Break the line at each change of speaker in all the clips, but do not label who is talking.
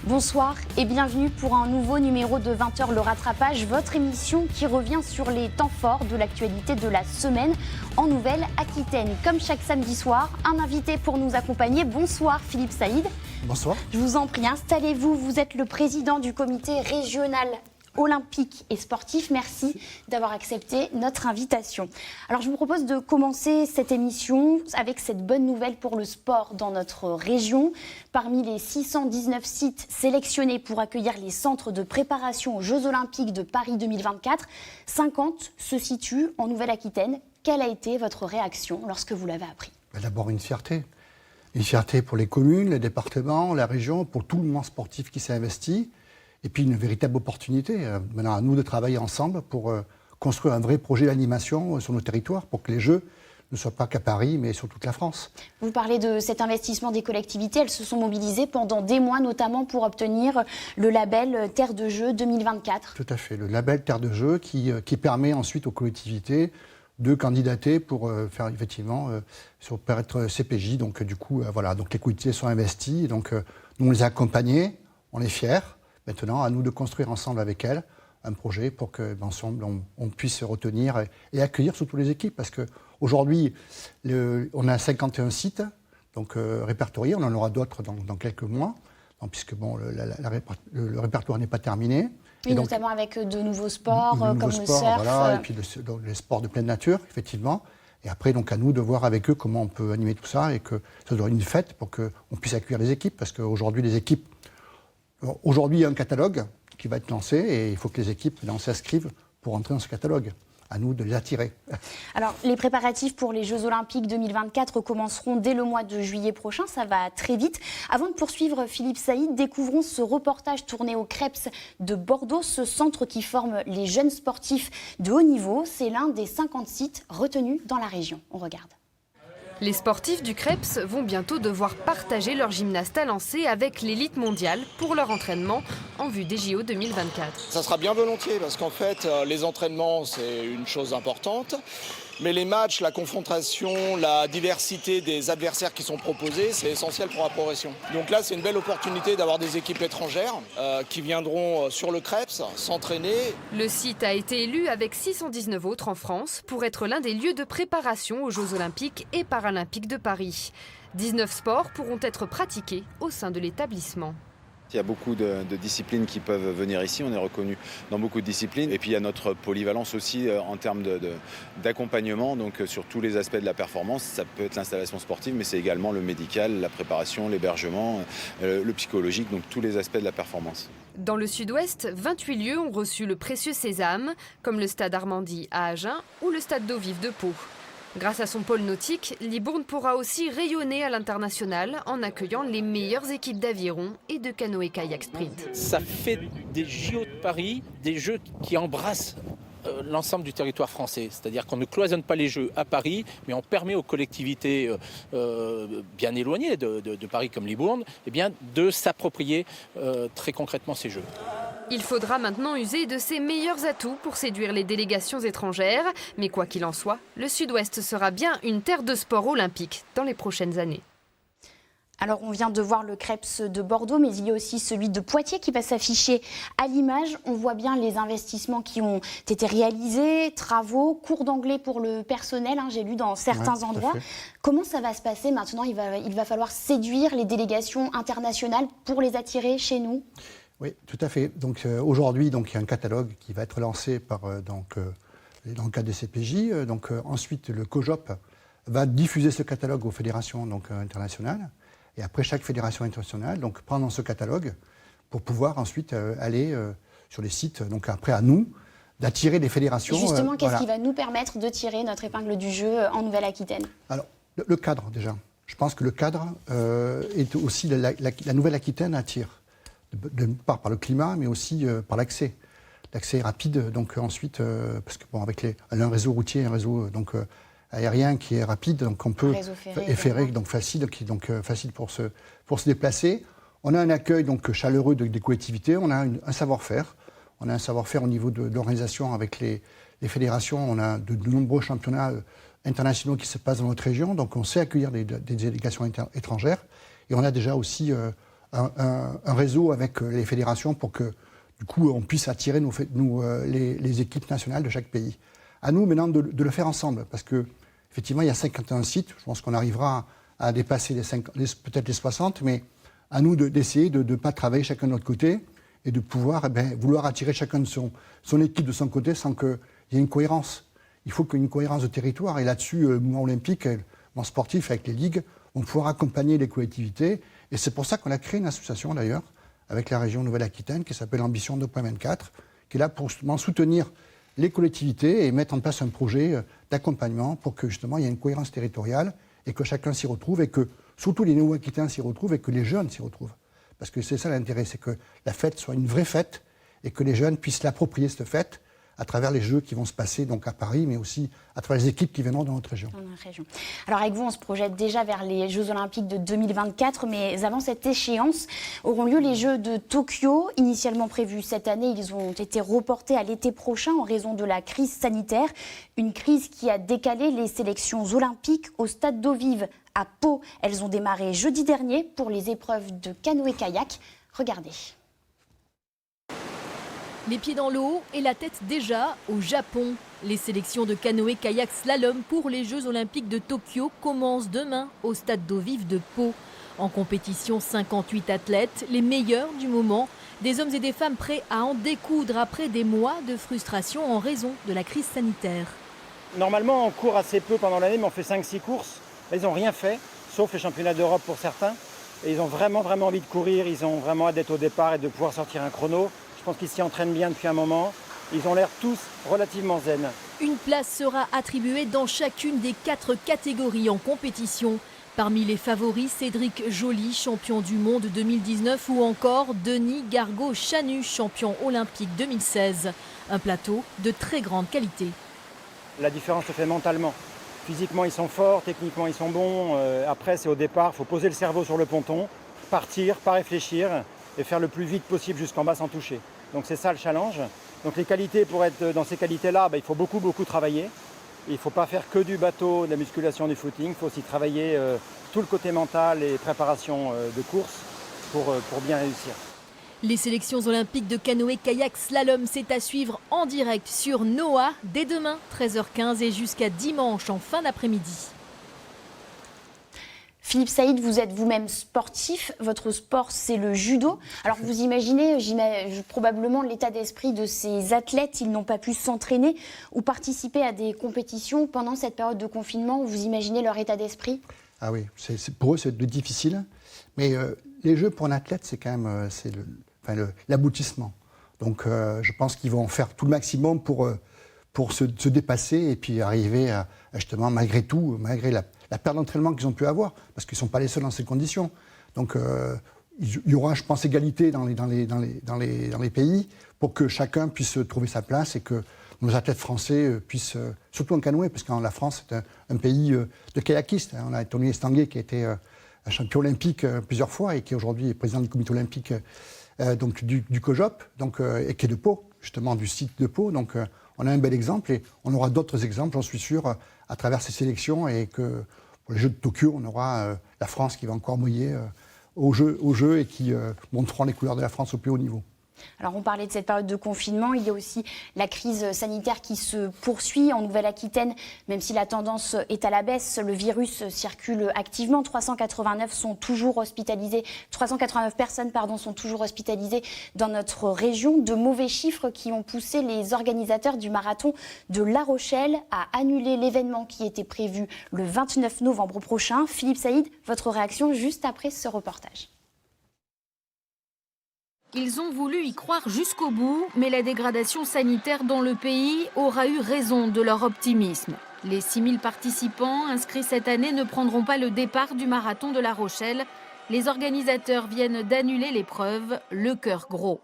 Bonsoir et bienvenue pour un nouveau numéro de 20h le rattrapage, votre émission qui revient sur les temps forts de l'actualité de la semaine en Nouvelle-Aquitaine. Comme chaque samedi soir, un invité pour nous accompagner. Bonsoir Philippe Saïd.
Bonsoir.
Je vous en prie, installez-vous. Vous êtes le président du comité régional olympique et sportif. Merci d'avoir accepté notre invitation. Alors je vous propose de commencer cette émission avec cette bonne nouvelle pour le sport dans notre région. Parmi les 619 sites sélectionnés pour accueillir les centres de préparation aux Jeux Olympiques de Paris 2024, 50 se situent en Nouvelle-Aquitaine. Quelle a été votre réaction lorsque vous l'avez appris ?
D'abord une fierté. Une fierté pour les communes, les départements, la région, pour tout le mouvement sportif qui s'est investi. Et puis une véritable opportunité, maintenant à nous de travailler ensemble pour construire un vrai projet d'animation sur nos territoires, pour que les Jeux ne soient pas qu'à Paris, mais sur toute la France.
Vous parlez de cet investissement des collectivités, elles se sont mobilisées pendant des mois, notamment pour obtenir le label Terre de Jeux 2024.
Tout à fait, le label Terre de Jeux qui permet ensuite aux collectivités de candidater pour faire effectivement, pour être CPJ. Donc du coup, voilà, donc les collectivités sont investies, donc nous on les a accompagnés, on est fiers. Maintenant, à nous de construire ensemble avec elles un projet pour qu'ensemble, on puisse se retenir et accueillir surtout les équipes. Parce qu'aujourd'hui, on a 51 sites donc, répertoriés. On en aura d'autres dans quelques mois, puisque bon, le répertoire n'est pas terminé.
Oui, donc, notamment avec de nouveaux sports comme le surf.
Voilà, et puis les sports de pleine nature, effectivement. Et après, donc, à nous de voir avec eux comment on peut animer tout ça et que ça soit une fête pour qu'on puisse accueillir les équipes. Parce qu'aujourd'hui, les équipes... Aujourd'hui, il y a un catalogue qui va être lancé et il faut que les équipes s'inscrivent pour entrer dans ce catalogue. À nous de les attirer.
Alors, les préparatifs pour les Jeux Olympiques 2024 commenceront dès le mois de juillet prochain. Ça va très vite. Avant de poursuivre, Philippe Saïd, découvrons ce reportage tourné au Creps de Bordeaux, ce centre qui forme les jeunes sportifs de haut niveau. C'est l'un des 50 sites retenus dans la région. On regarde.
Les sportifs du Creps vont bientôt devoir partager leur gymnaste à lancer avec l'élite mondiale pour leur entraînement en vue des JO 2024.
Ça sera bien volontiers parce qu'en fait, les entraînements, c'est une chose importante. Mais les matchs, la confrontation, la diversité des adversaires qui sont proposés, c'est essentiel pour la progression. Donc là, c'est une belle opportunité d'avoir des équipes étrangères qui viendront sur le Creps s'entraîner.
Le site a été élu avec 619 autres en France pour être l'un des lieux de préparation aux Jeux Olympiques et Paralympiques de Paris. 19 sports pourront être pratiqués au sein de l'établissement.
Il y a beaucoup de disciplines qui peuvent venir ici, on est reconnu dans beaucoup de disciplines. Et puis il y a notre polyvalence aussi en termes d'accompagnement, donc sur tous les aspects de la performance. Ça peut être l'installation sportive, mais c'est également le médical, la préparation, l'hébergement, le psychologique, donc tous les aspects de la performance.
Dans le sud-ouest, 28 lieux ont reçu le précieux sésame, comme le stade Armandie à Agen ou le stade d'eau vive de Pau. Grâce à son pôle nautique, Libourne pourra aussi rayonner à l'international en accueillant les meilleures équipes d'aviron et de canoë-kayak sprint.
Ça fait des JO de Paris, des jeux qui embrassent l'ensemble du territoire français. C'est-à-dire qu'on ne cloisonne pas les jeux à Paris, mais on permet aux collectivités bien éloignées de Paris comme Libourne de s'approprier très concrètement ces jeux.
Il faudra maintenant user de ses meilleurs atouts pour séduire les délégations étrangères. Mais quoi qu'il en soit, le Sud-Ouest sera bien une terre de sport olympique dans les prochaines années.
Alors, on vient de voir le Creps de Bordeaux, mais il y a aussi celui de Poitiers qui va s'afficher à l'image. On voit bien les investissements qui ont été réalisés, travaux, cours d'anglais pour le personnel, j'ai lu dans certains endroits. Comment ça va se passer maintenant ? Il va falloir séduire les délégations internationales pour les attirer chez nous ?
Oui, tout à fait. Donc aujourd'hui, il y a un catalogue qui va être lancé dans le cadre des CPJ. Ensuite, le COJOP va diffuser ce catalogue aux fédérations internationales. Et après, chaque fédération internationale prend dans ce catalogue pour pouvoir ensuite aller sur les sites. Donc après, à nous d'attirer des fédérations.
Et justement, qu'est-ce qui va nous permettre de tirer notre épingle du jeu en Nouvelle-Aquitaine ?
Alors, le cadre déjà. Je pense que le cadre est aussi la Nouvelle-Aquitaine attire. D'une part par le climat, mais aussi par l'accès. L'accès rapide, ensuite, parce que avec un réseau routier, un réseau aérien qui est rapide, donc on peut ferré, facile pour se déplacer. On a un accueil chaleureux des collectivités, on a un savoir-faire. On a un savoir-faire au niveau de l'organisation avec les fédérations. On a de nombreux championnats internationaux qui se passent dans notre région, donc on sait accueillir des délégations étrangères. Et on a déjà aussi un réseau avec les fédérations pour que, du coup, on puisse attirer les équipes nationales de chaque pays. À nous maintenant de le faire ensemble, parce que effectivement, il y a 51 sites. Je pense qu'on arrivera à dépasser peut-être les 60, mais à nous d'essayer de ne pas travailler chacun de notre côté et de pouvoir vouloir attirer chacun de son équipe de son côté sans qu'il y ait une cohérence. Il faut qu'il y ait une cohérence de territoire. Et là-dessus, le mouvement olympique, le mouvement sportif avec les ligues, vont pouvoir accompagner les collectivités. Et c'est pour ça qu'on a créé une association d'ailleurs, avec la région Nouvelle-Aquitaine, qui s'appelle Ambition 2.24, qui est là pour justement soutenir les collectivités et mettre en place un projet d'accompagnement pour que justement il y ait une cohérence territoriale et que chacun s'y retrouve et que surtout les Néo-Aquitains s'y retrouvent et que les jeunes s'y retrouvent. Parce que c'est ça l'intérêt, c'est que la fête soit une vraie fête et que les jeunes puissent l'approprier cette fête à travers les Jeux qui vont se passer donc à Paris, mais aussi à travers les équipes qui viendront dans notre région.
Alors avec vous, on se projette déjà vers les Jeux Olympiques de 2024, mais avant cette échéance, auront lieu les Jeux de Tokyo. Initialement prévus cette année, ils ont été reportés à l'été prochain en raison de la crise sanitaire. Une crise qui a décalé les sélections olympiques au stade d'eau vive à Pau. Elles ont démarré jeudi dernier pour les épreuves de canoë-kayak. Regardez.
Les pieds dans l'eau et la tête déjà au Japon. Les sélections de canoë-kayak slalom pour les Jeux Olympiques de Tokyo commencent demain au stade d'eau vive de Pau. En compétition, 58 athlètes, les meilleurs du moment, des hommes et des femmes prêts à en découdre après des mois de frustration en raison de la crise sanitaire.
Normalement, on court assez peu pendant l'année, mais on fait 5-6 courses. Là, ils n'ont rien fait, sauf les championnats d'Europe pour certains. Et ils ont vraiment envie de courir, ils ont vraiment hâte d'être au départ et de pouvoir sortir un chrono. Je pense qu'ils s'y entraînent bien depuis un moment. Ils ont l'air tous relativement zen.
Une place sera attribuée dans chacune des 4 catégories en compétition. Parmi les favoris, Cédric Joly, champion du monde 2019, ou encore Denis Gargaud-Chanu, champion olympique 2016. Un plateau de très grande qualité.
La différence se fait mentalement. Physiquement, ils sont forts, techniquement, ils sont bons. Après, c'est au départ, il faut poser le cerveau sur le ponton, partir, pas réfléchir et faire le plus vite possible jusqu'en bas sans toucher. Donc c'est ça le challenge. Donc les qualités, pour être dans ces qualités-là, il faut beaucoup travailler. Il ne faut pas faire que du bateau, de la musculation, du footing. Il faut aussi travailler tout le côté mental et préparation de course pour bien réussir.
Les sélections olympiques de canoë-kayak slalom, c'est à suivre en direct sur Noah dès demain, 13h15 et jusqu'à dimanche en fin d'après-midi.
Philippe Saïd, vous êtes vous-même sportif, votre sport c'est le judo. Alors vous imaginez probablement l'état d'esprit de ces athlètes, ils n'ont pas pu s'entraîner ou participer à des compétitions pendant cette période de confinement. Vous imaginez leur état d'esprit?
Ah oui, pour eux c'est difficile, mais les Jeux pour un athlète c'est quand même l'aboutissement. Donc je pense qu'ils vont faire tout le maximum pour se dépasser et puis arriver à justement malgré tout, malgré la perte d'entraînement qu'ils ont pu avoir, parce qu'ils ne sont pas les seuls dans ces conditions. Donc il y aura, je pense, égalité dans les pays pour que chacun puisse trouver sa place et que nos athlètes français puissent, surtout en canoë, parce que la France est un pays de kayakistes. On a Tony Estanguet qui a été un champion olympique plusieurs fois et qui aujourd'hui est président du comité olympique donc du COJOP, et qui est de Pau, justement du site de Pau. Donc on a un bel exemple et on aura d'autres exemples, j'en suis sûr, à travers ces sélections, et que pour les Jeux de Tokyo, on aura la France qui va encore mouiller au jeu et qui montreront les couleurs de la France au plus haut niveau.
Alors on parlait de cette période de confinement, il y a aussi la crise sanitaire qui se poursuit en Nouvelle-Aquitaine, même si la tendance est à la baisse, le virus circule activement. 389 personnes sont toujours hospitalisées dans notre région. De mauvais chiffres qui ont poussé les organisateurs du marathon de La Rochelle à annuler l'événement qui était prévu le 29 novembre prochain. Philippe Saïd, votre réaction juste après ce reportage.
Ils ont voulu y croire jusqu'au bout, mais la dégradation sanitaire dans le pays aura eu raison de leur optimisme. Les 6000 participants inscrits cette année ne prendront pas le départ du marathon de La Rochelle. Les organisateurs viennent d'annuler l'épreuve, le cœur gros.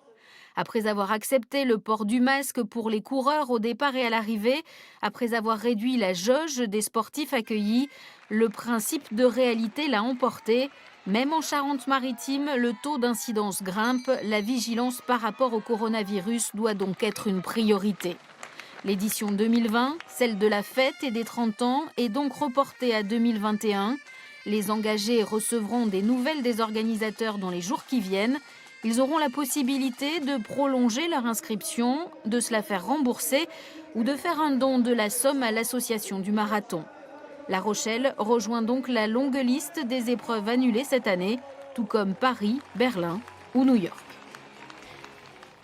Après avoir accepté le port du masque pour les coureurs au départ et à l'arrivée, après avoir réduit la jauge des sportifs accueillis, le principe de réalité l'a emporté. Même en Charente-Maritime, le taux d'incidence grimpe. La vigilance par rapport au coronavirus doit donc être une priorité. L'édition 2020, celle de la fête et des 30 ans, est donc reportée à 2021. Les engagés recevront des nouvelles des organisateurs dans les jours qui viennent. Ils auront la possibilité de prolonger leur inscription, de se la faire rembourser ou de faire un don de la somme à l'association du marathon. La Rochelle rejoint donc la longue liste des épreuves annulées cette année, tout comme Paris, Berlin ou New York.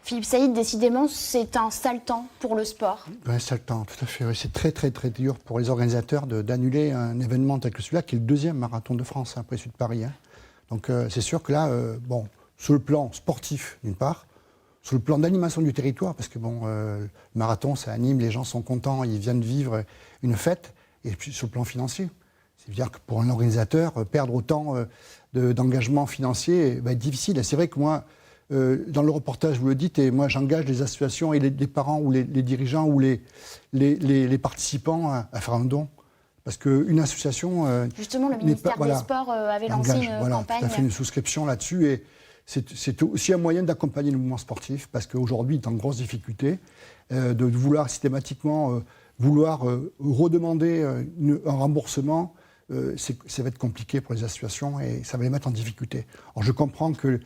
Philippe Saïd, décidément, c'est un sale temps pour le sport.
Un sale temps, tout à fait. Oui. C'est très, très, très dur pour les organisateurs d'annuler un événement tel que celui-là, qui est le deuxième marathon de France, après celui de Paris. Hein. Donc c'est sûr que là, sur le plan sportif, d'une part, sur le plan d'animation du territoire, parce que le marathon, ça anime, les gens sont contents, ils viennent vivre une fête, et puis sur le plan financier. C'est-à-dire que pour un organisateur, perdre autant d'engagement financier va être difficile. Et c'est vrai que moi, dans le reportage, vous le dites, et moi j'engage les associations et les parents ou les dirigeants ou les participants à faire un don. Parce qu'une association...
Justement, le ministère des Sports avait lancé une campagne.
Tout à fait, une souscription là-dessus. Et c'est aussi un moyen d'accompagner le mouvement sportif, parce qu'aujourd'hui, il est en grosse difficulté, de vouloir systématiquement redemander un remboursement. Ça va être compliqué pour les associations et ça va les mettre en difficulté. Alors je comprends que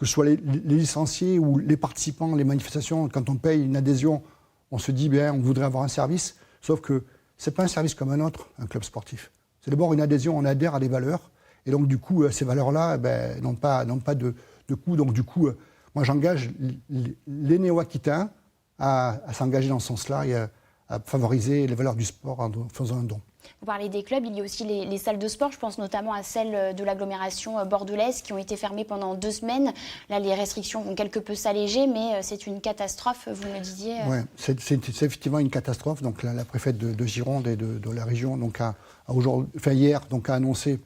ce soit les licenciés ou les participants, les manifestations, quand on paye une adhésion, on se dit on voudrait avoir un service, sauf que ce n'est pas un service comme un autre, un club sportif. C'est d'abord une adhésion, on adhère à des valeurs, et donc du coup, ces valeurs-là n'ont pas de coût. Donc du coup, moi j'engage les Néo-Aquitains à s'engager dans ce sens-là et à favoriser les valeurs du sport en faisant un don.
Vous parlez des clubs, il y a aussi les salles de sport. Je pense notamment à celles de l'agglomération bordelaise qui ont été fermées pendant 2 semaines. Là, les restrictions vont quelque peu s'alléger, mais c'est une catastrophe, vous me le disiez.
Oui, c'est effectivement une catastrophe. Donc, la préfète de Gironde et de la région hier a annoncé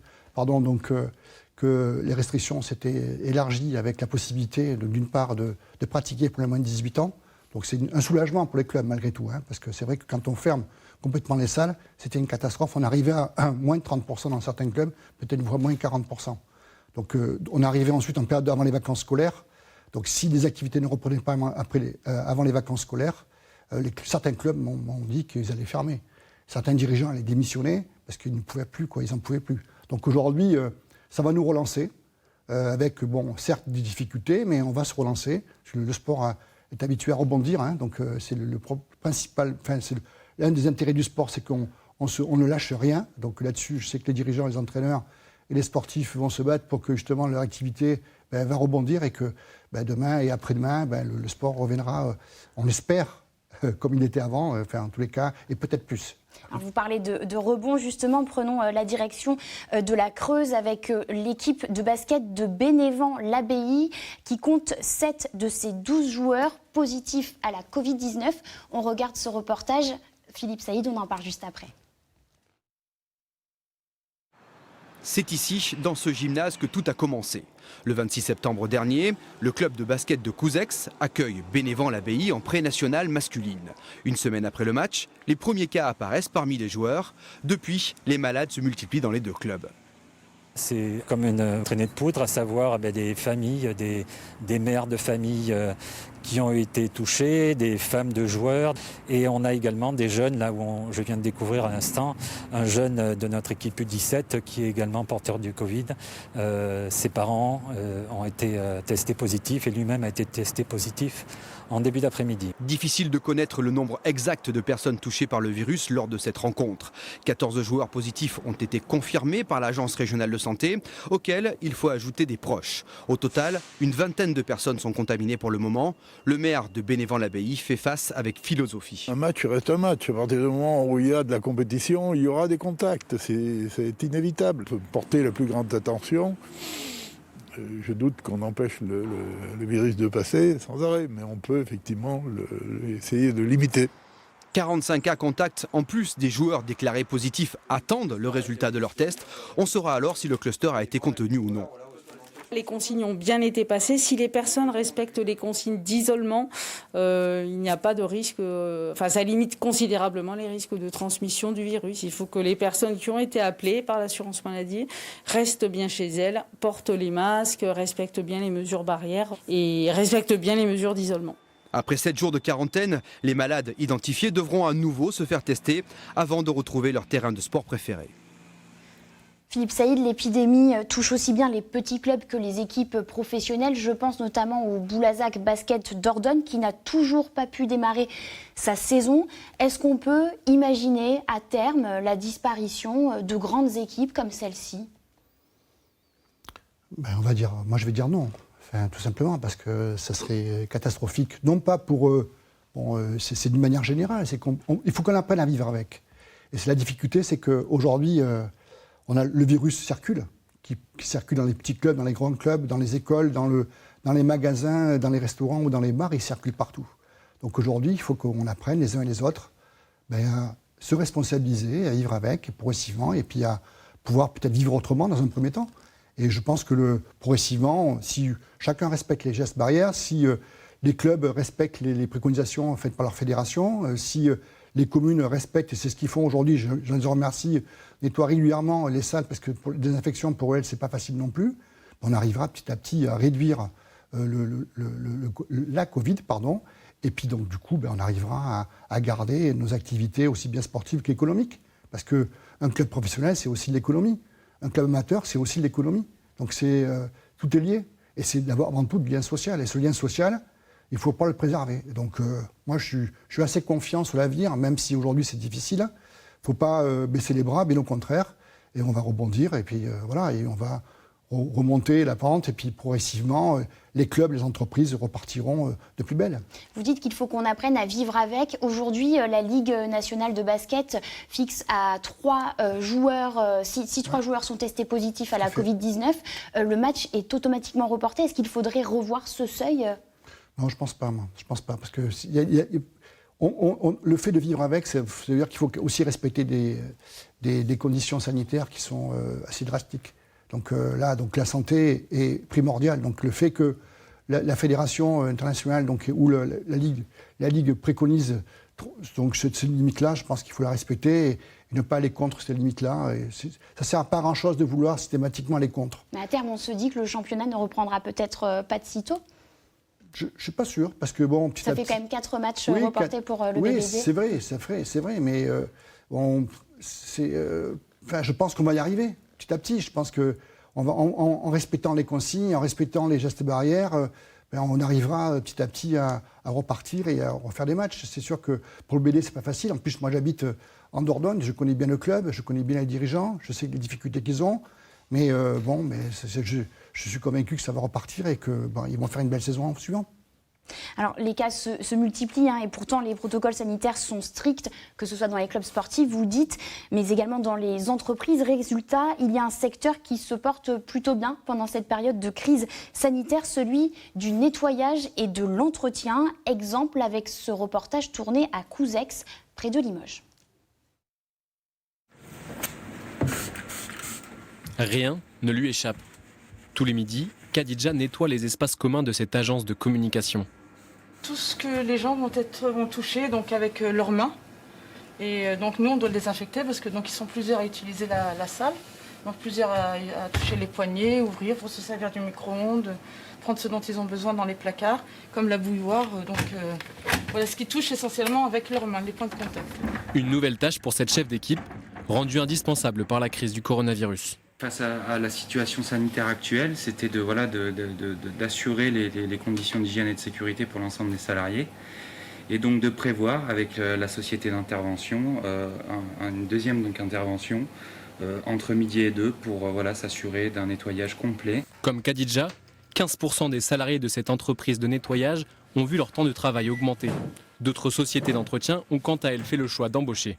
que les restrictions s'étaient élargies avec la possibilité, d'une part, de pratiquer pour les moins de 18 ans. Donc c'est un soulagement pour les clubs malgré tout, parce que c'est vrai que quand on ferme complètement les salles, c'était une catastrophe. On arrivait à moins de 30% dans certains clubs, peut-être moins de 40%. Donc on arrivait ensuite en période avant les vacances scolaires. Donc si les activités ne reprenaient pas avant les vacances scolaires, certains clubs m'ont dit qu'ils allaient fermer. Certains dirigeants allaient démissionner parce qu'ils ne pouvaient plus, ils n'en pouvaient plus. Donc aujourd'hui, ça va nous relancer, avec certes des difficultés, mais on va se relancer. Le sport est habitué à rebondir, donc c'est le principal, l'un des intérêts du sport, c'est qu'on ne lâche rien. Donc là-dessus, je sais que les dirigeants, les entraîneurs et les sportifs vont se battre pour que justement leur activité va rebondir et que demain et après-demain, le sport reviendra, on l'espère, comme il était avant, en tous les cas, et peut-être plus.
Alors vous parlez de rebond, justement, prenons la direction de la Creuse avec l'équipe de basket de Bénévent-l'Abbaye qui compte 7 de ses 12 joueurs positifs à la Covid-19. On regarde ce reportage. Philippe Saïd, on en parle juste après.
C'est ici, dans ce gymnase, que tout a commencé. Le 26 septembre dernier, le club de basket de Couzex accueille Bénévent-l'Abbaye en pré-nationale masculine. Une semaine après le match, les premiers cas apparaissent parmi les joueurs. Depuis, les malades se multiplient dans les 2 clubs.
C'est comme une traînée de poudre, à savoir des familles, des mères de famille qui ont été touchées, des femmes de joueurs. Et on a également des jeunes, là où je viens de découvrir à l'instant, un jeune de notre équipe U17 qui est également porteur du Covid. Ses parents ont été testés positifs et lui-même a été testé positif en début d'après-midi.
Difficile de connaître le nombre exact de personnes touchées par le virus lors de cette rencontre. 14 joueurs positifs ont été confirmés par l'Agence régionale de santé, auxquels il faut ajouter des proches. Au total, une vingtaine de personnes sont contaminées pour le moment. Le maire de Bénévent-l'Abbaye fait face avec philosophie.
Un match reste un match. À partir du moment où il y a de la compétition, il y aura des contacts. C'est inévitable. Il faut porter la plus grande attention. Je doute qu'on empêche le virus de passer sans arrêt, mais on peut effectivement essayer de limiter.
45 cas contacts en plus des joueurs déclarés positifs attendent le résultat de leur test. On saura alors si le cluster a été contenu ou non.
Les consignes ont bien été passées. Si les personnes respectent les consignes d'isolement, il n'y a pas de risque. Ça limite considérablement les risques de transmission du virus. Il faut que les personnes qui ont été appelées par l'assurance maladie restent bien chez elles, portent les masques, respectent bien les mesures barrières et respectent bien les mesures d'isolement.
Après 7 jours de quarantaine, les malades identifiés devront à nouveau se faire tester avant de retrouver leur terrain de sport préféré.
Philippe Saïd, l'épidémie touche aussi bien les petits clubs que les équipes professionnelles. Je pense notamment au Boulazac Basket Dordogne qui n'a toujours pas pu démarrer sa saison. Est-ce qu'on peut imaginer à terme la disparition de grandes équipes comme celle-ci ?
Moi je vais dire non, tout simplement parce que ça serait catastrophique. Non pas pour eux, c'est d'une manière générale, il faut qu'on apprenne à vivre avec. Et la difficulté, c'est qu'aujourd'hui, le virus circule, qui circule dans les petits clubs, dans les grands clubs, dans les écoles, dans les magasins, dans les restaurants ou dans les bars, il circule partout. Donc aujourd'hui, il faut qu'on apprenne les uns et les autres à se responsabiliser, à vivre avec, progressivement, et puis à pouvoir peut-être vivre autrement dans un premier temps. Et je pense que progressivement, si chacun respecte les gestes barrières, si les clubs respectent les préconisations faites par leur fédération, si les communes respectent, et c'est ce qu'ils font aujourd'hui, je les remercie, nettoient régulièrement les salles, parce que pour les désinfections, pour elles, c'est pas facile non plus. On arrivera petit à petit à réduire la Covid, et puis donc du coup, on arrivera à garder nos activités aussi bien sportives qu'économiques. Parce qu'un club professionnel, c'est aussi de l'économie. Un club amateur, c'est aussi de l'économie. Donc tout est lié. Et c'est d'abord avant tout du lien social. Et ce lien social, il ne faut pas le préserver. Donc moi, je suis assez confiant sur l'avenir, même si aujourd'hui c'est difficile. Il ne faut pas baisser les bras, bien au contraire. Et on va rebondir, et puis et on va remonter la pente, et puis progressivement, les clubs, les entreprises repartiront de plus belle.
Vous dites qu'il faut qu'on apprenne à vivre avec. Aujourd'hui, la Ligue nationale de basket fixe à 3 joueurs, si 3 joueurs sont testés positifs à la Covid-19, le match est automatiquement reporté. Est-ce qu'il faudrait revoir ce seuil ?
Non, je pense pas, moi. Je pense pas, parce que le fait de vivre avec, ça veut dire qu'il faut aussi respecter des conditions sanitaires qui sont assez drastiques. Donc la santé est primordiale. Donc le fait que la fédération internationale, ou la Ligue préconise cette limite-là, je pense qu'il faut la respecter et ne pas aller contre cette limite-là. Ça ne sert pas à grand-chose de vouloir systématiquement aller contre.
Mais à terme, on se dit que le championnat ne reprendra peut-être pas de sitôt.
Je ne suis pas sûr, parce que
ça fait quand même 4 matchs reportés pour le BBD.
Oui, c'est vrai, mais je pense qu'on va y arriver. Petit à petit, je pense qu'en respectant les consignes, en respectant les gestes barrières, on arrivera petit à petit à repartir et à refaire des matchs. C'est sûr que pour le BD, c'est pas facile. En plus, moi, j'habite en Dordogne, je connais bien le club, je connais bien les dirigeants, je sais les difficultés qu'ils ont. Mais je suis convaincu que ça va repartir et qu'ils vont faire une belle saison en suivant.
Alors, les cas se multiplient et pourtant les protocoles sanitaires sont stricts, que ce soit dans les clubs sportifs, vous dites, mais également dans les entreprises. Résultat, il y a un secteur qui se porte plutôt bien pendant cette période de crise sanitaire, celui du nettoyage et de l'entretien. Exemple avec ce reportage tourné à Couzex, près de Limoges.
Rien ne lui échappe. Tous les midis, Khadija nettoie les espaces communs de cette agence de communication.
Tout ce que les gens vont toucher donc avec leurs mains. Et donc nous, on doit le désinfecter parce que donc ils sont plusieurs à utiliser la salle. Donc plusieurs à toucher les poignées, ouvrir pour se servir du micro-ondes, prendre ce dont ils ont besoin dans les placards, comme la bouilloire. Voilà ce qui touche essentiellement avec leurs mains, les points de contact.
Une nouvelle tâche pour cette chef d'équipe, rendue indispensable par la crise du coronavirus.
Face à la situation sanitaire actuelle, c'était d'assurer les conditions d'hygiène et de sécurité pour l'ensemble des salariés et donc de prévoir avec la société d'intervention une deuxième intervention entre midi et 2 pour s'assurer d'un nettoyage complet.
Comme Khadija, 15% des salariés de cette entreprise de nettoyage ont vu leur temps de travail augmenter. D'autres sociétés d'entretien ont quant à elles fait le choix d'embaucher.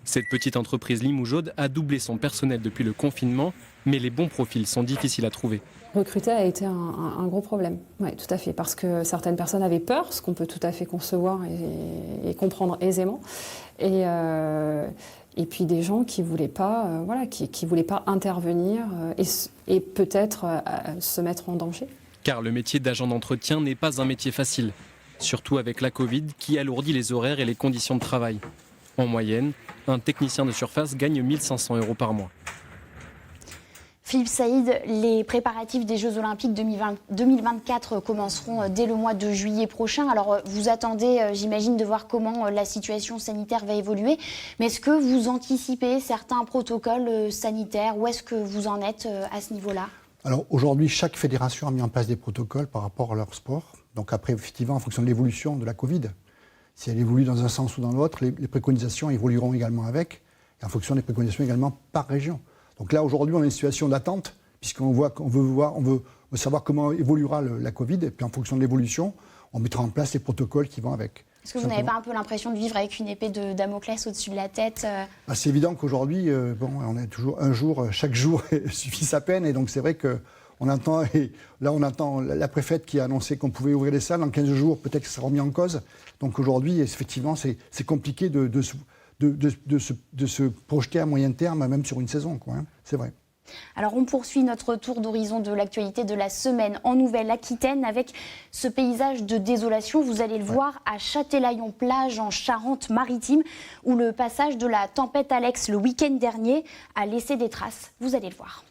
Cette petite entreprise limougeaude a doublé son personnel depuis le confinement, mais les bons profils sont difficiles à trouver.
Recruter a été un gros problème, oui, tout à fait, parce que certaines personnes avaient peur, ce qu'on peut tout à fait concevoir et comprendre aisément, et puis des gens qui voulaient pas intervenir et peut-être se mettre en danger.
Car le métier d'agent d'entretien n'est pas un métier facile, surtout avec la Covid qui alourdit les horaires et les conditions de travail. En moyenne, un technicien de surface gagne 1 500 € par mois.
Philippe Saïd, les préparatifs des Jeux Olympiques 2024 commenceront dès le mois de juillet prochain. Alors, vous attendez, j'imagine, de voir comment la situation sanitaire va évoluer. Mais est-ce que vous anticipez certains protocoles sanitaires? Où est-ce que vous en êtes à ce niveau-là?
Alors, aujourd'hui, chaque fédération a mis en place des protocoles par rapport à leur sport. Donc après, effectivement, en fonction de l'évolution de la Covid, si elle évolue dans un sens ou dans l'autre, les préconisations évolueront également avec, et en fonction des préconisations également par région. Donc là, aujourd'hui, on est en situation d'attente, puisqu'on veut savoir comment évoluera la Covid, et puis en fonction de l'évolution, on mettra en place les protocoles qui vont avec.
Est-ce que vous n'avez pas un peu l'impression de vivre avec une épée de Damoclès au-dessus de la tête?
C'est évident qu'aujourd'hui, on est toujours un jour, chaque jour suffit sa peine, et donc c'est vrai qu'on entend, et là on entend la préfète qui a annoncé qu'on pouvait ouvrir les salles, en 15 jours, peut-être que ça sera remis en cause. Donc aujourd'hui, effectivement, c'est compliqué de se projeter à moyen terme, même sur une saison, quoi, hein. C'est vrai.
Alors on poursuit notre tour d'horizon de l'actualité de la semaine en Nouvelle-Aquitaine avec ce paysage de désolation. Vous allez le voir à Châtelaillon-Plage en Charente-Maritime où le passage de la tempête Alex le week-end dernier a laissé des traces. Vous allez le voir.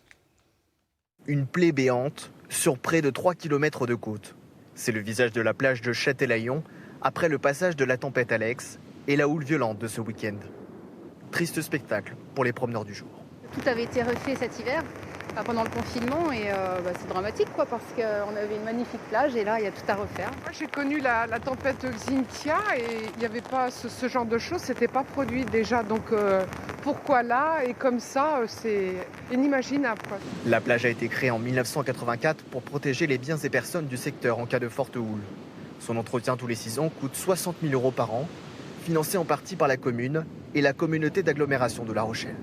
Une plaie béante sur près de 3 km de côte. C'est le visage de la plage de Châtelaillon après le passage de la tempête Alex et la houle violente de ce week-end. Triste spectacle pour les promeneurs du jour.
Tout avait été refait cet hiver, pendant le confinement, et c'est dramatique parce qu'on avait une magnifique plage et là il y a tout à refaire.
Moi j'ai connu la tempête Xynthia et il n'y avait pas ce genre de choses, c'était pas produit déjà, donc pourquoi là? Et comme ça, c'est inimaginable, quoi.
La plage a été créée en 1984 pour protéger les biens et personnes du secteur en cas de forte houle. Son entretien tous les 6 ans coûte 60 000 € par an, financé en partie par la commune et la communauté d'agglomération de La Rochelle.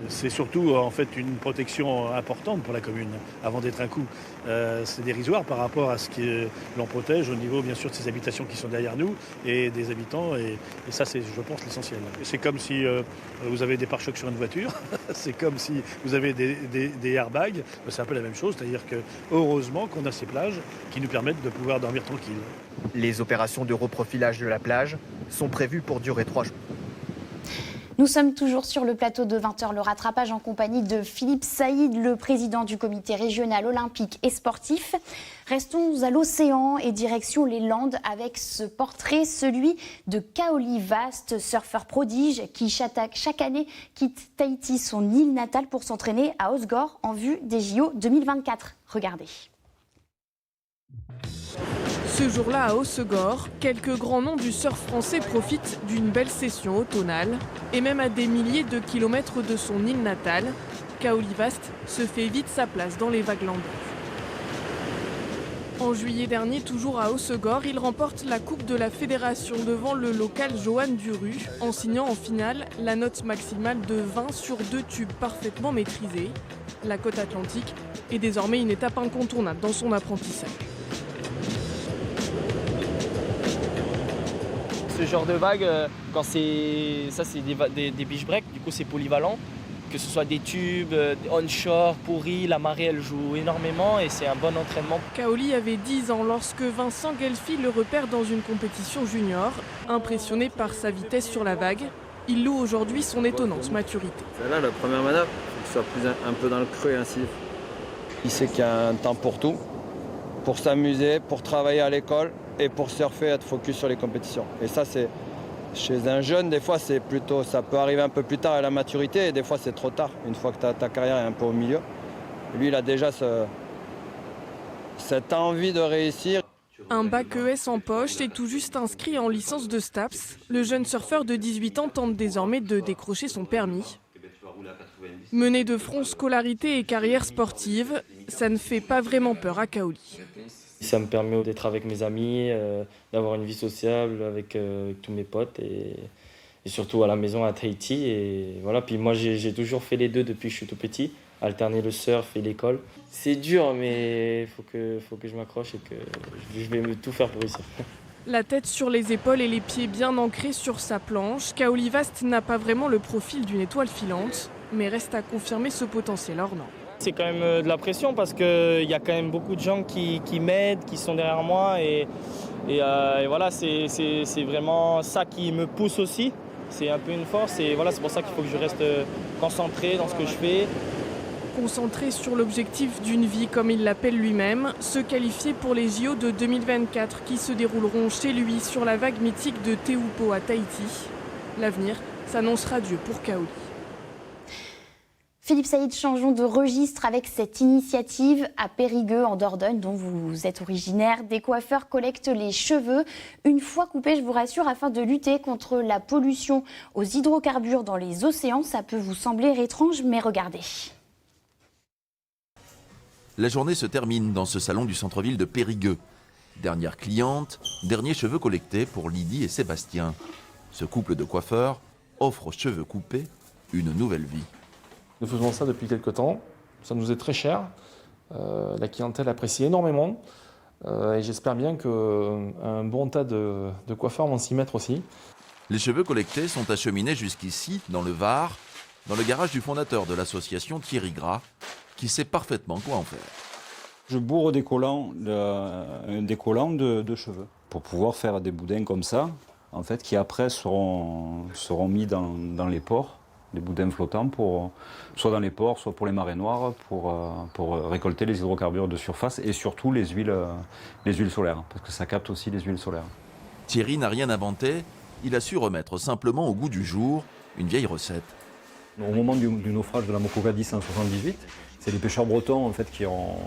C'est surtout en fait une protection importante pour la commune, avant d'être un coût. C'est dérisoire par rapport à ce que l'on protège au niveau bien sûr de ces habitations qui sont derrière nous et des habitants, et ça c'est je pense l'essentiel. C'est comme si vous avez des pare-chocs sur une voiture, c'est comme si vous avez des airbags, c'est un peu la même chose, c'est-à-dire que heureusement qu'on a ces plages qui nous permettent de pouvoir dormir tranquille.
Les opérations de reprofilage de la plage sont prévues pour durer 3 jours.
Nous sommes toujours sur le plateau de 20h, le rattrapage en compagnie de Philippe Saïd, le président du comité régional olympique et sportif. Restons à l'océan et direction les Landes avec ce portrait, celui de Kaoli Vast, surfeur prodige qui chaque année quitte Tahiti, son île natale, pour s'entraîner à Osgore en vue des JO 2024. Regardez.
Ce jour-là, à Hossegor, quelques grands noms du surf français profitent d'une belle session automnale. Et même à des milliers de kilomètres de son île natale, Kaoli Vast se fait vite sa place dans les vagues landaises. En juillet dernier, toujours à Hossegor, il remporte la Coupe de la Fédération devant le local Johan Duru, en signant en finale la note maximale de 20 sur 2 tubes parfaitement maîtrisés. La côte atlantique est désormais une étape incontournable dans son apprentissage.
Ce genre de vague, quand c'est des beach breaks, du coup c'est polyvalent, que ce soit des tubes, onshore, pourris, la marée elle joue énormément et c'est un bon entraînement.
Kaoli avait 10 ans lorsque Vincent Guelfi le repère dans une compétition junior. Impressionné par sa vitesse sur la vague, il loue aujourd'hui son étonnante maturité.
Là, la première manœuvre, il faut que ce soit un peu dans le creux et ainsi.
Il sait qu'il y a un temps pour tout, pour s'amuser, pour travailler à l'école et pour surfer, être focus sur les compétitions. Et ça, c'est chez un jeune, des fois, c'est plutôt, ça peut arriver un peu plus tard à la maturité et des fois, c'est trop tard, une fois que ta carrière est un peu au milieu. Lui, il a déjà cette envie de réussir.
Un bac ES en poche et tout juste inscrit en licence de STAPS, le jeune surfeur de 18 ans tente désormais de décrocher son permis. Mener de front scolarité et carrière sportive, ça ne fait pas vraiment peur à Kaoli.
Ça me permet d'être avec mes amis, d'avoir une vie sociable avec tous mes potes et surtout à la maison à Tahiti. Et voilà. Puis moi j'ai toujours fait les deux depuis que je suis tout petit, alterner le surf et l'école. C'est dur mais il faut que je m'accroche et que je vais tout faire pour réussir.
La tête sur les épaules et les pieds bien ancrés sur sa planche, Kaoli Vast n'a pas vraiment le profil d'une étoile filante, mais reste à confirmer ce potentiel hors norme.
C'est quand même de la pression parce qu'il y a quand même beaucoup de gens qui m'aident, qui sont derrière moi et voilà, c'est vraiment ça qui me pousse aussi. C'est un peu une force et voilà, c'est pour ça qu'il faut que je reste concentré dans ce que je fais
concentré sur l'objectif d'une vie, comme il l'appelle lui-même, se qualifier pour les JO de 2024 qui se dérouleront chez lui sur la vague mythique de Tehupo à Tahiti. L'avenir s'annonce radieux pour Kaoli.
Philippe Saïd, changeons de registre avec cette initiative à Périgueux, en Dordogne, dont vous êtes originaire. Des coiffeurs collectent les cheveux une fois coupés, je vous rassure, afin de lutter contre la pollution aux hydrocarbures dans les océans. Ça peut vous sembler étrange, mais regardez.
La journée se termine dans ce salon du centre-ville de Périgueux. Dernière cliente, derniers cheveux collectés pour Lydie et Sébastien. Ce couple de coiffeurs offre aux cheveux coupés une nouvelle vie.
Nous faisons ça depuis quelques temps, ça nous est très cher, la clientèle apprécie énormément et j'espère bien qu'un bon tas de coiffeurs vont s'y mettre aussi.
Les cheveux collectés sont acheminés jusqu'ici, dans le Var, dans le garage du fondateur de l'association Thierry Gras, qui sait parfaitement quoi en faire.
Je bourre des collants de cheveux pour pouvoir faire des boudins comme ça, en fait, qui après seront mis dans les ports. Des boudins flottants, soit dans les ports, soit pour les marées noires, pour récolter les hydrocarbures de surface et surtout les huiles solaires, parce que ça capte aussi les huiles solaires.
Thierry n'a rien inventé, il a su remettre simplement au goût du jour une vieille recette.
Au moment du naufrage de la Mokokadis en 1978, c'est les pêcheurs bretons en fait, qui ont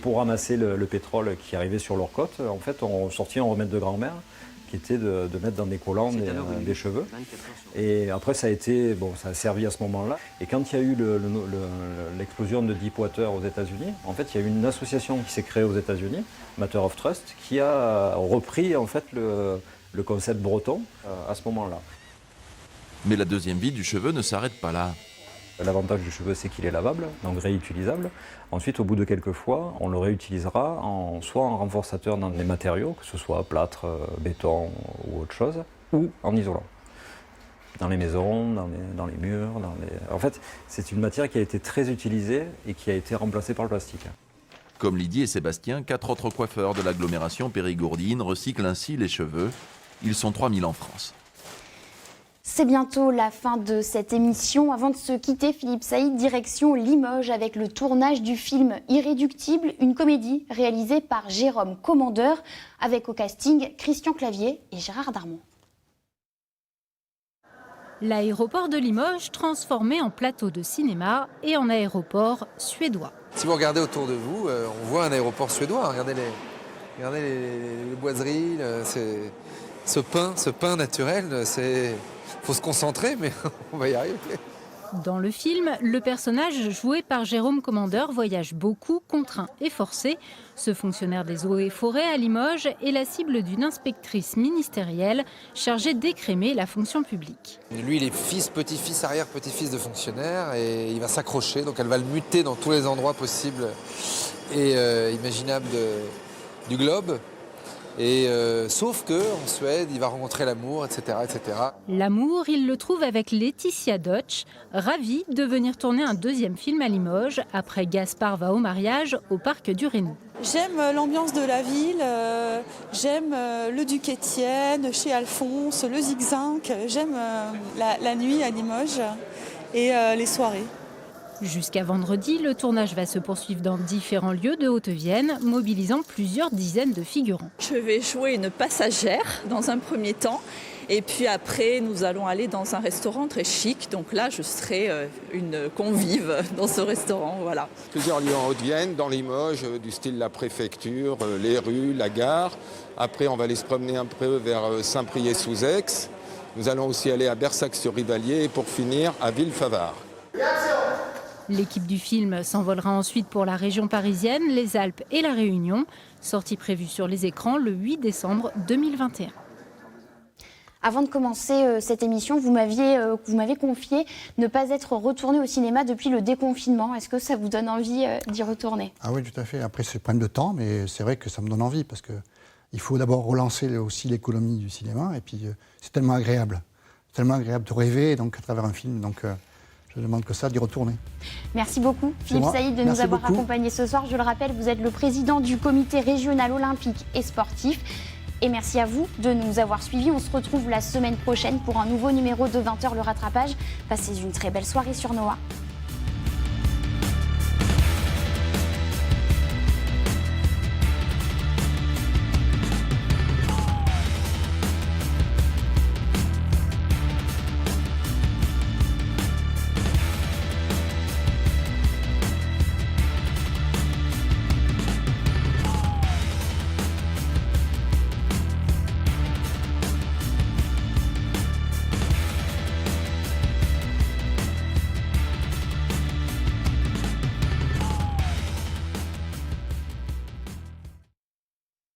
pour ramasser le pétrole qui arrivait sur leur côte, en fait, ont sorti un remède de grand-mère, qui était de mettre dans des collants des cheveux. Et après, ça a servi à ce moment-là. Et quand il y a eu l'explosion de Deepwater aux États-Unis, en fait, il y a eu une association qui s'est créée aux États-Unis, Matter of Trust, qui a repris en fait le concept breton à ce moment-là.
Mais la deuxième vie du cheveu ne s'arrête pas là.
L'avantage du cheveu, c'est qu'il est lavable, donc réutilisable. Ensuite, au bout de quelques fois, on le réutilisera soit en renforçateur dans des matériaux, que ce soit plâtre, béton ou autre chose, ou en isolant. Dans les maisons, dans les murs. En fait, c'est une matière qui a été très utilisée et qui a été remplacée par le plastique.
Comme Lydie et Sébastien, 4 autres coiffeurs de l'agglomération périgourdine recyclent ainsi les cheveux. Ils sont 3000 en France.
C'est bientôt la fin de cette émission. Avant de se quitter, Philippe Saïd, direction Limoges avec le tournage du film Irréductible, une comédie réalisée par Jérôme Commandeur, avec au casting Christian Clavier et Gérard Darmon.
L'aéroport de Limoges transformé en plateau de cinéma et en aéroport suédois.
Si vous regardez autour de vous, on voit un aéroport suédois. Regardez les boiseries, ce pain naturel, faut se concentrer, mais on va y arriver.
Dans le film, le personnage joué par Jérôme Commandeur voyage beaucoup, contraint et forcé. Ce fonctionnaire des eaux et forêts à Limoges est la cible d'une inspectrice ministérielle chargée d'écrémer la fonction publique.
Lui, il est fils, petit-fils, arrière-petit-fils de fonctionnaire et il va s'accrocher. Donc elle va le muter dans tous les endroits possibles et imaginables du globe. Et sauf qu'en Suède, il va rencontrer l'amour, etc., etc.
L'amour, il le trouve avec Laetitia Deutsch, ravie de venir tourner un deuxième film à Limoges, après Gaspard va au mariage au parc du Rhénou.
J'aime l'ambiance de la ville, j'aime le Duc Étienne, chez Alphonse, le Zigzag, j'aime la nuit à Limoges et les soirées.
Jusqu'à vendredi, le tournage va se poursuivre dans différents lieux de Haute-Vienne, mobilisant plusieurs dizaines de figurants.
Je vais jouer une passagère dans un premier temps. Et puis après, nous allons aller dans un restaurant très chic. Donc là, je serai une convive dans ce restaurant. Voilà.
Plusieurs lieux en Haute-Vienne, dans Limoges, du style la préfecture, les rues, la gare. Après, on va aller se promener un peu vers Saint-Priest-sous-Aix. Nous allons aussi aller à Bersac-sur-Rivalier et pour finir à Villefavard.
L'équipe du film s'envolera ensuite pour la région parisienne, les Alpes et la Réunion. Sortie prévue sur les écrans le 8 décembre 2021.
Avant de commencer cette émission, vous m'avez confié ne pas être retourné au cinéma depuis le déconfinement. Est-ce que ça vous donne envie d'y retourner ?
Ah oui, tout à fait. Après, c'est problème de temps, mais c'est vrai que ça me donne envie parce qu'il faut d'abord relancer aussi l'économie du cinéma. Et puis, c'est tellement agréable. C'est tellement agréable de rêver donc, à travers un film. Donc, je ne demande que ça, d'y retourner.
Merci beaucoup, Philippe Saïd, de nous avoir accompagnés ce soir. Je le rappelle, vous êtes le président du comité régional olympique et sportif. Et merci à vous de nous avoir suivis. On se retrouve la semaine prochaine pour un nouveau numéro de 20h le rattrapage. Passez une très belle soirée sur Noah.